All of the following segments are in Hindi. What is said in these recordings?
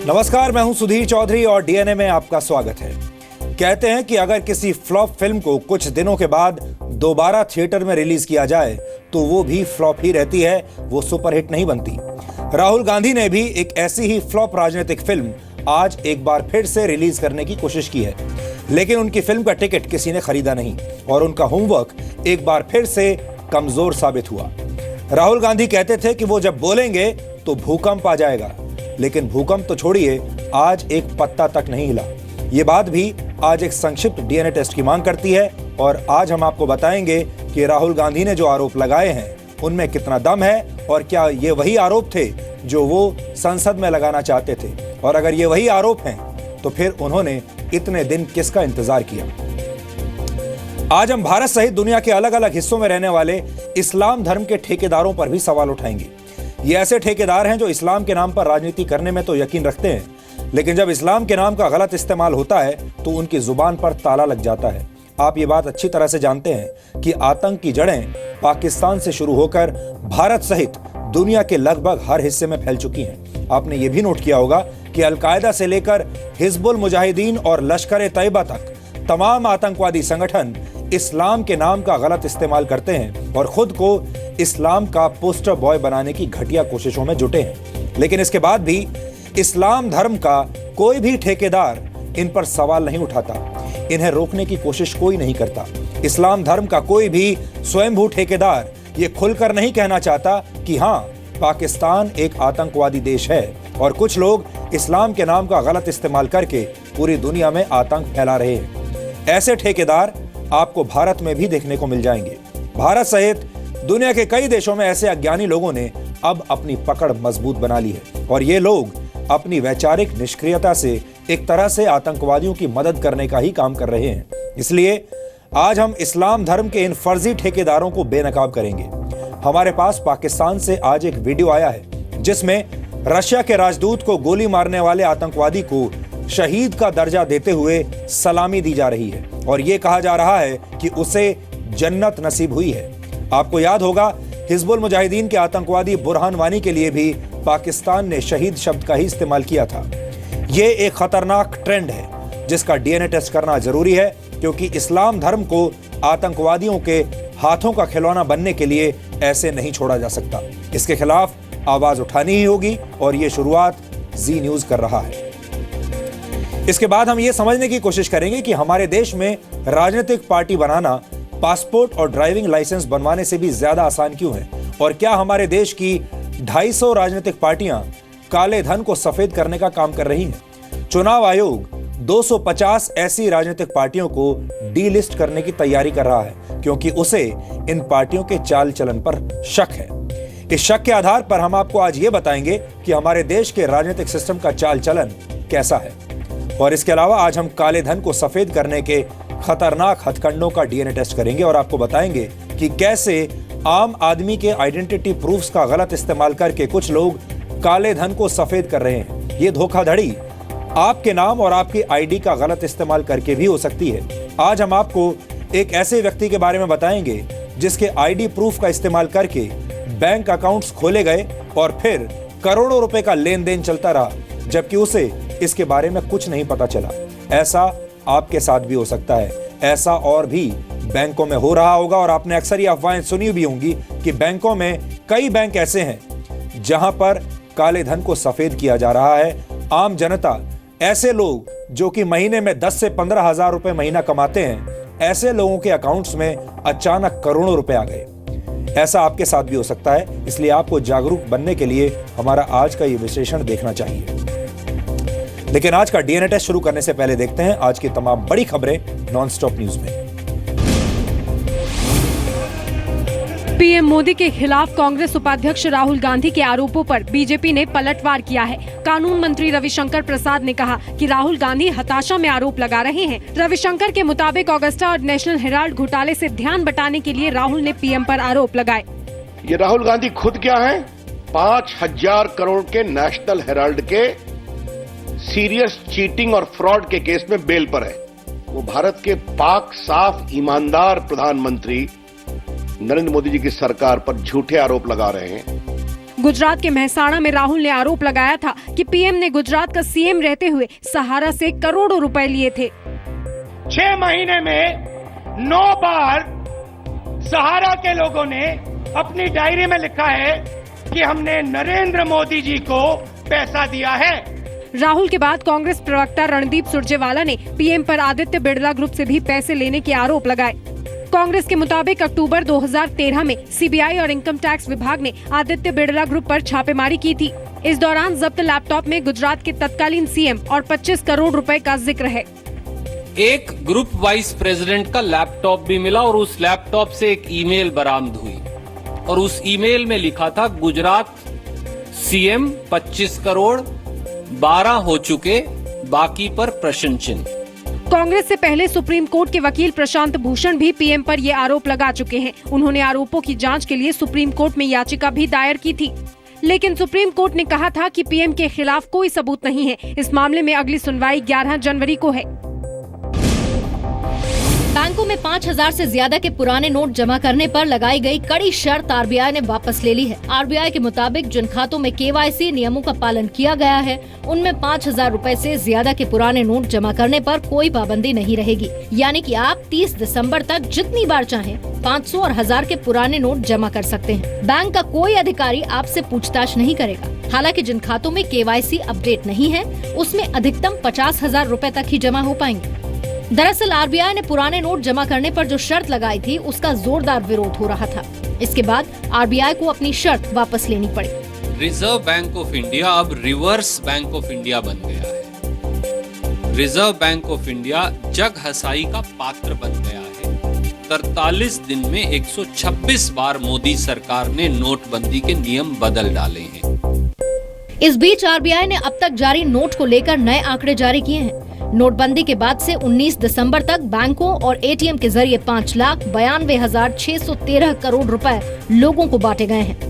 नमस्कार, मैं हूं सुधीर चौधरी और डीएनए में आपका स्वागत है। कहते हैं कि अगर किसी फ्लॉप फिल्म को कुछ दिनों के बाद दोबारा थिएटर में रिलीज किया जाए तो वो भी फ्लॉप ही रहती है, वो सुपरहिट नहीं बनती। राहुल गांधी ने भी एक ऐसी ही फ्लॉप राजनीतिक फिल्म आज एक बार फिर से रिलीज करने की कोशिश की है, लेकिन उनकी फिल्म का टिकट किसी ने खरीदा नहीं और उनका होमवर्क एक बार फिर से कमजोर साबित हुआ। राहुल गांधी कहते थे कि वो जब बोलेंगे तो भूकंप आ जाएगा, लेकिन भूकंप तो छोड़िए, आज एक पत्ता तक नहीं हिला। ये बात भी आज एक संक्षिप्त डीएनए टेस्ट की मांग करती है और आज हम आपको बताएंगे कि राहुल गांधी ने जो आरोप लगाए हैं उनमें कितना दम है और क्या ये वही आरोप थे जो वो संसद में लगाना चाहते थे, और अगर ये वही आरोप हैं तो फिर उन्होंने इतने दिन किसका इंतजार किया। आज हम भारत सहित दुनिया के अलग अलग हिस्सों में रहने वाले इस्लाम धर्म के ठेकेदारों पर भी सवाल उठाएंगे। ये ऐसे ठेकेदार हैं जो इस्लाम के नाम पर राजनीति करने में तो यकीन रखते हैं, लेकिन जब इस्लाम के नाम का गलत इस्तेमाल होता है तो उनकी जुबान पर ताला लग जाता है। आप ये बात अच्छी तरह से जानते हैं कि आतंक की जड़ें पाकिस्तान से शुरू होकर भारत सहित दुनिया के लगभग हर हिस्से में फैल चुकी हैं। आपने ये भी नोट किया होगा कि अलकायदा से लेकर हिजबुल मुजाहिदीन और लश्कर तैयबा तक तमाम आतंकवादी संगठन इस्लाम के नाम का गलत इस्तेमाल करते हैं और खुद को इस्लाम का पोस्टर बॉय बनाने की घटिया कोशिशों में जुटे हैं। लेकिन इसके बाद भी इस्लाम धर्म का कोई भी ठेकेदार इन पर सवाल नहीं उठाता, इन्हें रोकने की कोशिश कोई नहीं करता। इस्लाम धर्म का कोई भी स्वयंभू ठेकेदार ये खुलकर नहीं कहना चाहता कि हाँ, पाकिस्तान एक आतंकवादी देश है और कुछ लोग इस्लाम के नाम का गलत इस्तेमाल करके पूरी दुनिया में आतंक फैला रहे हैं। ऐसे ठेकेदार आपको भारत में भी देखने को मिल जाएंगे। भारत सहित दुनिया के कई देशों में ऐसे अज्ञानी लोगों ने अब अपनी पकड़ मजबूत बना ली है और ये लोग अपनी वैचारिक निष्क्रियता से एक तरह से आतंकवादियों की मदद करने का ही काम कर रहे हैं। इसलिए आज हम इस्लाम धर्म के इन फर्जी ठेकेदारों को बेनकाब करेंगे। हमारे पास पाकिस्तान से आज एक वीडियो आया है जिसमें रशिया के राजदूत को गोली मारने वाले आतंकवादी को शहीद का दर्जा देते हुए सलामी दी जा रही है और यह कहा जा रहा है कि उसे जन्नत नसीब हुई है। आपको याद होगा, हिजबुल मुजाहिदीन के आतंकवादी बुरहान वानी के लिए भी पाकिस्तान ने शहीद शब्द का ही इस्तेमाल किया था। यह एक खतरनाक ट्रेंड है जिसका डीएनए टेस्ट करना जरूरी है, क्योंकि इस्लाम धर्म को आतंकवादियों के हाथों का खिलौना बनने के लिए ऐसे नहीं छोड़ा जा सकता। इसके खिलाफ आवाज उठानी ही होगी और यह शुरुआत जी न्यूज कर रहा है। इसके बाद हम ये समझने की कोशिश करेंगे कि हमारे देश में राजनीतिक पार्टी बनाना पासपोर्ट और ड्राइविंग लाइसेंस बनवाने से भी ज्यादा आसान क्यों है, और क्या हमारे देश की 250 राजनीतिक पार्टियां काले धन को सफेद करने का काम कर रही हैं। चुनाव आयोग 250 ऐसी राजनीतिक पार्टियों को डीलिस्ट करने की तैयारी कर रहा है, क्योंकि उसे इन पार्टियों के चाल चलन पर शक है। इस शक के आधार पर हम आपको आज ये बताएंगे कि हमारे देश के राजनीतिक सिस्टम का चाल चलन कैसा है, और इसके अलावा आज हम काले धन को सफेद करने के खतरनाक हथकंडों का डीएनए टेस्ट करेंगे और आपको बताएंगे कि कैसे आम आदमी के आइडेंटिटी प्रूफ्स का गलत इस्तेमाल करके कुछ लोग काले धन को सफेद कर रहे हैं। ये धोखाधड़ी आपके नाम और आपकी आईडी का गलत इस्तेमाल करके भी हो सकती है। आज हम आपको एक ऐसे व्यक्ति के बारे में बताएंगे जिसके आईडी प्रूफ का इस्तेमाल करके बैंक अकाउंट्स खोले गए और फिर करोड़ों रुपए का लेन देन चलता रहा, जबकि उसे इसके बारे में कुछ नहीं पता चला। ऐसा आपके साथ भी हो सकता है। ऐसा और भी बैंकों में हो रहा होगा और आपने अक्सर ये अफवाहें सुनी भी होंगी कि बैंकों में कई बैंक ऐसे हैं जहां पर काले धन को सफेद किया जा रहा है। आम जनता, ऐसे लोग जो कि महीने में 10 से 15 हजार रुपए महीना कमाते हैं, ऐसे लोगों के अकाउंट्स में अचानक करोड़ों रुपए आ गए। ऐसा आपके साथ भी हो सकता है, इसलिए आपको जागरूक बनने के लिए हमारा आज का ये विश्लेषण देखना चाहिए। लेकिन आज का डीएनए टेस्ट शुरू करने से पहले देखते हैं आज की तमाम बड़ी खबरें नॉनस्टॉप न्यूज में। पीएम मोदी के खिलाफ कांग्रेस उपाध्यक्ष राहुल गांधी के आरोपों पर बीजेपी ने पलटवार किया है। कानून मंत्री रविशंकर प्रसाद ने कहा कि राहुल गांधी हताशा में आरोप लगा रहे हैं। रविशंकर के मुताबिक ऑगस्टा और नेशनल हेराल्ड घोटाले से ध्यान बटाने के लिए राहुल ने पीएम पर आरोप लगाए। ये राहुल गांधी खुद क्या है? 5000 करोड़ के नेशनल हेराल्ड के सीरियस चीटिंग और फ्रॉड के केस में बेल पर है। वो भारत के पाक साफ ईमानदार प्रधानमंत्री नरेंद्र मोदी जी की सरकार पर झूठे आरोप लगा रहे हैं। गुजरात के मेहसाणा में राहुल ने आरोप लगाया था कि पीएम ने गुजरात का सीएम रहते हुए सहारा से करोड़ों रुपए लिए थे। 6 महीने में 9 बार सहारा के लोगों ने अपनी डायरी में लिखा है कि हमने नरेंद्र मोदी जी को पैसा दिया है। राहुल के बाद कांग्रेस प्रवक्ता रणदीप सुरजेवाला ने पीएम पर आदित्य बिड़ला ग्रुप से भी पैसे लेने के आरोप लगाए। कांग्रेस के मुताबिक अक्टूबर 2013 में सीबीआई और इनकम टैक्स विभाग ने आदित्य बिड़ला ग्रुप पर छापेमारी की थी। इस दौरान जब्त लैपटॉप में गुजरात के तत्कालीन सीएम और 25 करोड़ रुपए का जिक्र है। एक ग्रुप वाइस प्रेसिडेंट का लैपटॉप भी मिला और उस लैपटॉप से एक ईमेल बरामद हुई और उस ईमेल में लिखा था गुजरात सीएम 25 करोड़ 12 हो चुके, बाकी पर प्रश्न चिन्ह। कांग्रेस से पहले सुप्रीम कोर्ट के वकील प्रशांत भूषण भी पीएम पर ये आरोप लगा चुके हैं। उन्होंने आरोपों की जांच के लिए सुप्रीम कोर्ट में याचिका भी दायर की थी, लेकिन सुप्रीम कोर्ट ने कहा था कि पीएम के खिलाफ कोई सबूत नहीं है। इस मामले में अगली सुनवाई 11 जनवरी को है। बैंकों में 5000 से ज्यादा के पुराने नोट जमा करने पर लगाई गई कड़ी शर्त आरबीआई ने वापस ले ली है। आरबीआई के मुताबिक जिन खातों में केवाईसी नियमों का पालन किया गया है, उनमें 5000 रुपए से ज्यादा के पुराने नोट जमा करने पर कोई पाबंदी नहीं रहेगी। यानी कि आप 30 दिसंबर तक जितनी बार चाहें 500 और 1000 के पुराने नोट जमा कर सकते हैं। बैंक का कोई अधिकारी आपसे पूछताछ नहीं करेगा। हालांकि जिन खातों में केवाईसी अपडेट नहीं है, उसमें अधिकतम 50,000 रुपए तक ही जमा हो पाएंगे। दरअसल आरबीआई ने पुराने नोट जमा करने पर जो शर्त लगाई थी, उसका जोरदार विरोध हो रहा था। इसके बाद आरबीआई को अपनी शर्त वापस लेनी पड़ी। रिजर्व बैंक ऑफ इंडिया अब रिवर्स बैंक ऑफ इंडिया बन गया है। रिजर्व बैंक ऑफ इंडिया जग हंसाई का पात्र बन गया है। 43 दिन में 126 बार मोदी सरकार ने नोटबंदी के नियम बदल डाले हैं। इस बीच आरबीआई ने अब तक जारी नोट को लेकर नए आंकड़े जारी किए हैं। नोटबंदी के बाद से 19 दिसंबर तक बैंकों और एटीएम के जरिए 5,92,613 करोड़ रुपए लोगों को बांटे गए हैं।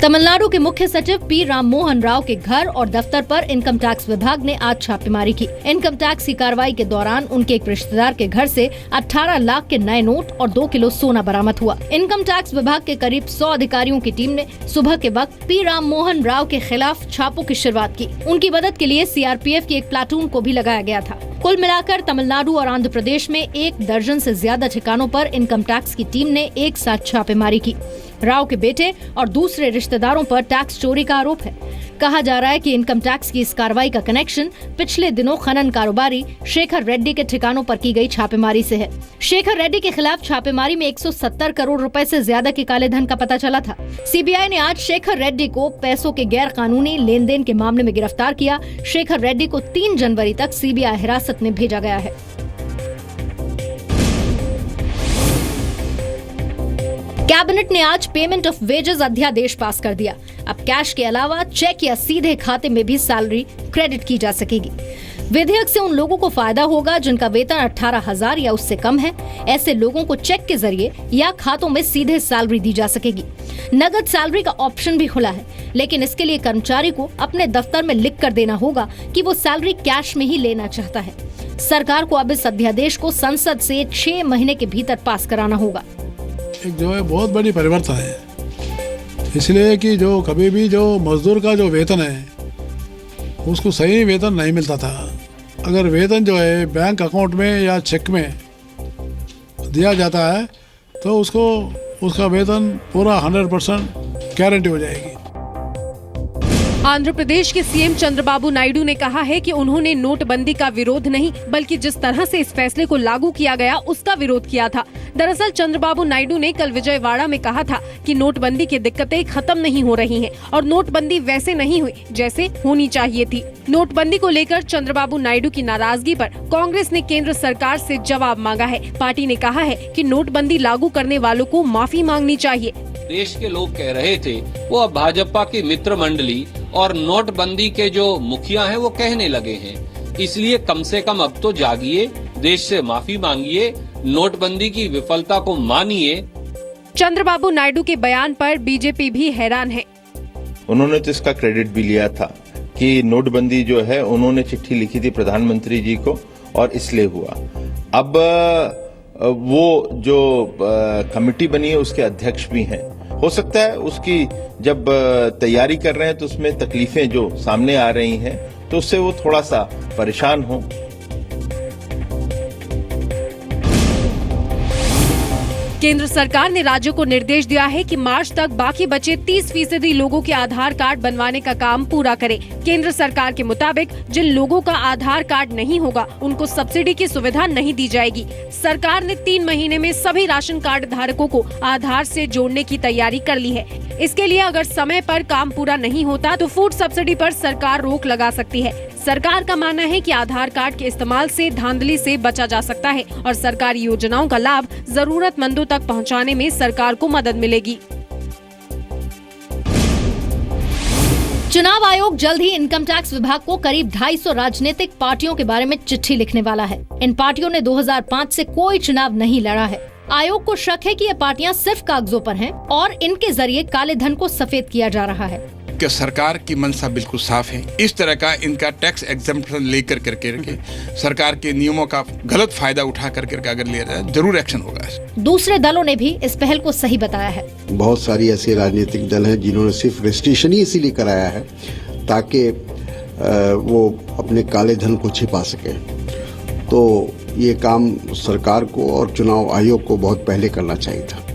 तमिलनाडु के मुख्य सचिव पी राममोहन राव के घर और दफ्तर पर इनकम टैक्स विभाग ने आज छापेमारी की। इनकम टैक्स की कार्रवाई के दौरान उनके एक रिश्तेदार के घर से 18 लाख के नए नोट और 2 किलो सोना बरामद हुआ। इनकम टैक्स विभाग के करीब 100 अधिकारियों की टीम ने सुबह के वक्त पी राममोहन राव के खिलाफ छापों की शुरुआत की। उनकी मदद के लिए सीआरपीएफ की एक प्लाटून को भी लगाया गया था। कुल मिलाकर तमिलनाडु और आंध्र प्रदेश में 1 दर्जन से ज्यादा ठिकानों पर इनकम टैक्स की टीम ने एक साथ छापेमारी की। राव के बेटे और दूसरे रिश्तेदारों पर टैक्स चोरी का आरोप है। कहा जा रहा है कि इनकम टैक्स की इस कार्रवाई का कनेक्शन पिछले दिनों खनन कारोबारी शेखर रेड्डी के ठिकानों पर की गई छापेमारी से है। शेखर रेड्डी के खिलाफ छापेमारी में 170 करोड़ रुपए से ज्यादा के काले धन का पता चला था। सीबीआई ने आज शेखर रेड्डी को पैसों के गैर कानूनी लेन देन के मामले में गिरफ्तार किया। शेखर रेड्डी को 3 जनवरी तक सीबीआई हिरासत में भेजा गया है। कैबिनेट ने आज पेमेंट ऑफ वेजेस अध्यादेश पास कर दिया। अब कैश के अलावा चेक या सीधे खाते में भी सैलरी क्रेडिट की जा सकेगी। विधेयक से उन लोगों को फायदा होगा जिनका वेतन 18,000 या उससे कम है। ऐसे लोगों को चेक के जरिए या खातों में सीधे सैलरी दी जा सकेगी। नगद सैलरी का ऑप्शन भी खुला है, लेकिन इसके लिए कर्मचारी को अपने दफ्तर में लिख कर देना होगा कि वो सैलरी कैश में ही लेना चाहता है। सरकार को अब इस अध्यादेश को संसद से 6 महीने के भीतर पास कराना होगा। एक जो है बहुत बड़ी परिवर्तन है, इसलिए कि जो कभी भी जो मजदूर का जो वेतन है उसको सही वेतन नहीं मिलता था। अगर वेतन जो है बैंक अकाउंट में या चेक में दिया जाता है तो उसको उसका वेतन पूरा 100% गारंटी हो जाएगी। आंध्र प्रदेश के सीएम चंद्रबाबू नायडू ने कहा है कि उन्होंने नोटबंदी का विरोध नहीं, बल्कि जिस तरह से इस फैसले को लागू किया गया उसका विरोध किया था। दरअसल चंद्रबाबू नायडू ने कल विजयवाड़ा में कहा था कि नोटबंदी की दिक्कतें खत्म नहीं हो रही हैं और नोटबंदी वैसे नहीं हुई जैसे होनी चाहिए थी। नोटबंदी को लेकर चंद्रबाबू नायडू की नाराजगी पर कांग्रेस ने केंद्र सरकार से जवाब मांगा है। पार्टी ने कहा है कि नोटबंदी लागू करने वालों को माफी मांगनी चाहिए। देश के लोग कह रहे थे वो अब भाजपा की मित्र मंडली और नोटबंदी के जो मुखिया हैं वो कहने लगे हैं, इसलिए कम से कम अब तो जागिए, देश से माफी मांगिए, नोटबंदी की विफलता को मानिए। चंद्रबाबू नायडू के बयान पर बीजेपी भी हैरान है। उन्होंने तो इसका क्रेडिट भी लिया था कि नोटबंदी जो है उन्होंने चिट्ठी लिखी थी प्रधानमंत्री जी को और इसलिए हुआ। अब वो जो कमेटी बनी है उसके अध्यक्ष भी हैं। हो सकता है उसकी जब तैयारी कर रहे हैं तो उसमें तकलीफें जो सामने आ रही हैं तो उससे वो थोड़ा सा परेशान हो। केंद्र सरकार ने राज्यों को निर्देश दिया है कि मार्च तक बाकी बचे 30% लोगों के आधार कार्ड बनवाने का काम पूरा करें। केंद्र सरकार के मुताबिक जिन लोगों का आधार कार्ड नहीं होगा उनको सब्सिडी की सुविधा नहीं दी जाएगी। सरकार ने 3 महीने में सभी राशन कार्ड धारकों को आधार से जोड़ने की तैयारी कर ली है। इसके लिए अगर समय पर काम पूरा नहीं होता तो फूड सब्सिडी पर सरकार रोक लगा सकती है। सरकार का मानना है कि आधार कार्ड के इस्तेमाल से धांधली से बचा जा सकता है और सरकारी योजनाओं का लाभ जरूरतमंदों तक पहुंचाने में सरकार को मदद मिलेगी। चुनाव आयोग जल्द ही इनकम टैक्स विभाग को करीब 250 राजनीतिक पार्टियों के बारे में चिट्ठी लिखने वाला है। इन पार्टियों ने 2005 से कोई चुनाव नहीं लड़ा है। आयोग को शक है कि ये पार्टियां सिर्फ कागजों पर हैं और इनके जरिए काले धन को सफेद किया जा रहा है। कि सरकार की मंशा बिल्कुल साफ है। इस तरह का इनका टैक्स एग्जम्पशन लेकर करके सरकार के नियमों का गलत फायदा उठा करके अगर लिया जाए जरूर एक्शन होगा। दूसरे दलों ने भी इस पहल को सही बताया है। बहुत सारी ऐसे राजनीतिक दल हैं जिन्होंने सिर्फ रजिस्ट्रेशन ही इसीलिए कराया है ताकि वो अपने काले धन को छिपा सके। तो ये काम सरकार को और चुनाव आयोग को बहुत पहले करना चाहिए था।